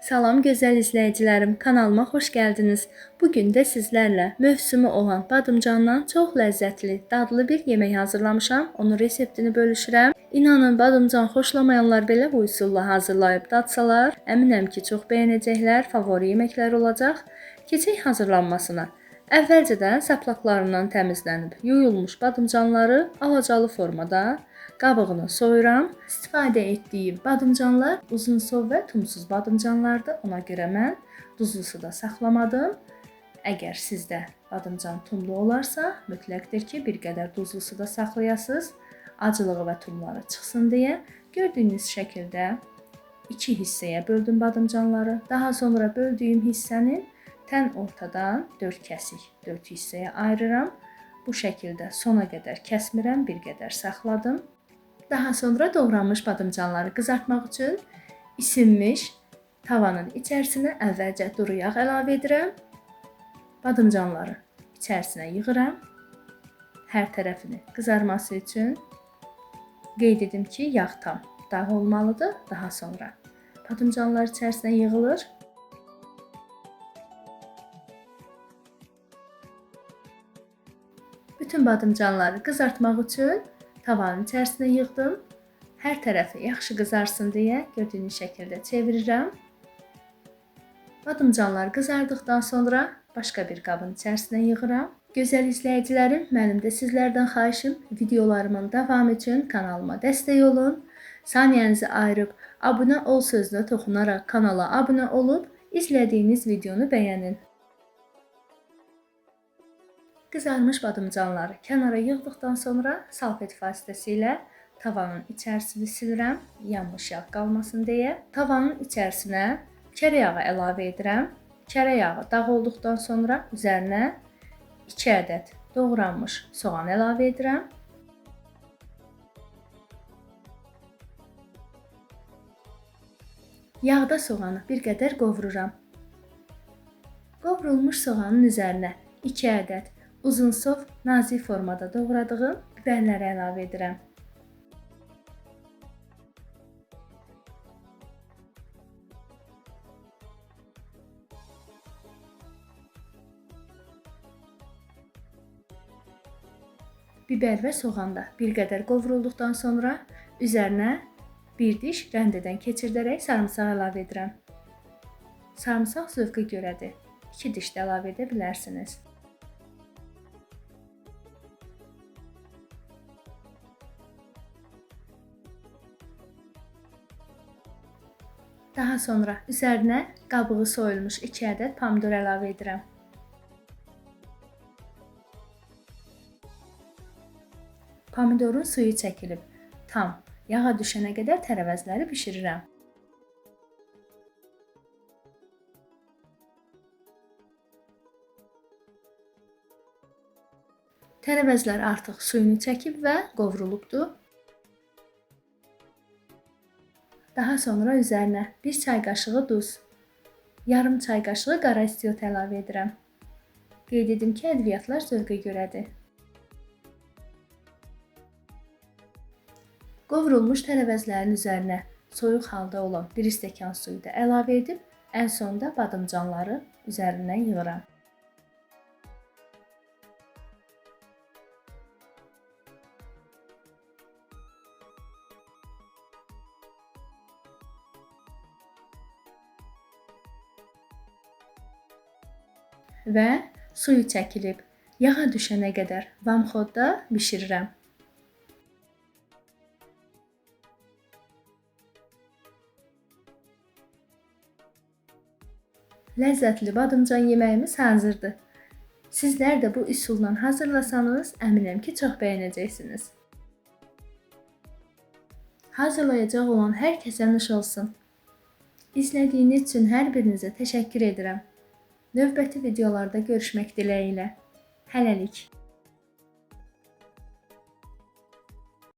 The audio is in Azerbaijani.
Salam gözəl izləyicilərim, kanalıma xoş gəldiniz. Bugün də sizlərlə mövsümü olan badımcandan çox ləzzətli, dadlı bir yemək hazırlamışam. Onun reseptini bölüşürəm. İnanın, badımcan xoşlamayanlar belə bu üsulla hazırlayıb dadsalar, əminəm ki, çox bəyənəcəklər, favori yeməklər olacaq. Keçək hazırlanmasına. Əvvəlcədən saplaqlarından təmizlənib yuyulmuş badımcanları alacalı formada qabığını soyuram. İstifadə etdiyim badımcanlar uzunsov və tumsuz badımcanlardır. Ona görə mən duzlu suda saxlamadım. Əgər sizdə badımcan tumlu olarsa, mütləqdir ki, bir qədər duzlu suda saxlayasınız. Acılığı və tumları çıxsın deyə. Gördüyünüz şəkildə 2 hissəyə böldüm badımcanları. Daha sonra böldüyüm hissənin tən ortadan 4 kəsik, 4 hissəyə ayırıram. Bu şəkildə sona qədər kəsmirəm, bir qədər saxladım. Daha sonra doğranmış badımcanları qızartmaq üçün isinmiş tavanın içərisinə əvvəlcə duru yağ əlavə edirəm. Badımcanları içərisinə yığıram. Hər tərəfini qızarması üçün qeyd edim ki, yağ tam dağ olmalıdır. Daha sonra badımcanlar içərisinə yığılır. Bütün badımcanları qızartmaq üçün tavanın içərisinə yığdım. Hər tərəfi yaxşı qızarsın deyə gördüyünüz şəkildə çevirirəm. Badımcanlar qızardıqdan sonra başqa bir qabın içərisinə yığıram. Gözəl izləyicilərim, mənim də sizlərdən xahişim videolarımın davamı üçün kanalıma dəstək olun. Saniyənizi ayırıb abunə ol sözünə toxunaraq kanala abunə olub izlədiyiniz videonu bəyənin. Qızarmış badımcanları kənara yığdıqdan sonra salfet vasitəsilə tavanın içərisini silirəm, yanmış yağ qalmasın deyə. Tavanın içərisinə kərə yağı əlavə edirəm. Kərə yağı dağ olduqdan sonra üzərinə 2 ədəd doğranmış soğan əlavə edirəm. Yağda soğanı bir qədər qovururam. Qovrulmuş soğanın üzərinə 2 ədəd uzunsov, nazik formada doğradığım biberləri əlavə edirəm. Biber və soğan da bir qədər qovrulduqdan sonra üzərinə bir diş rəndədən keçirdərək sarımsaq əlavə edirəm. Sarımsaq zövqə görədir. 2 diş də əlavə edə bilərsiniz. Daha sonra üzərinə qabığı soyulmuş 2 ədəd pomidor əlavə edirəm. Pomidorun suyu çəkilib tam yağa düşənə qədər tərəvəzləri bişirirəm. Tərəvəzlər artıq suyunu çəkib və qovrulubdur. Daha sonra üzərinə 1 çay qaşığı duz, yarım çay qaşığı qara istiot əlavə edirəm. Qeyd edim ki, ədviyyatlar zövqə görədir. Qovrulmuş tərəvəzlərin üzərinə soyuq halda olan 1 stəkan suyu da əlavə edib, ən sonda badımcanları üzərindən yığıram. Və suyu çəkilib yağa düşənə qədər vamxodda bişirirəm. Ləzzətli badımcan yeməyimiz hazırdır. Sizlər də bu üsulla hazırlasanız, əminəm ki, çox bəyənəcəksiniz. Hazırlayacaq olan hər kəsə nuş olsun. İzlədiyiniz üçün hər birinizə təşəkkür edirəm. Növbəti videolarda görüşmək diləyilə. Hələlik.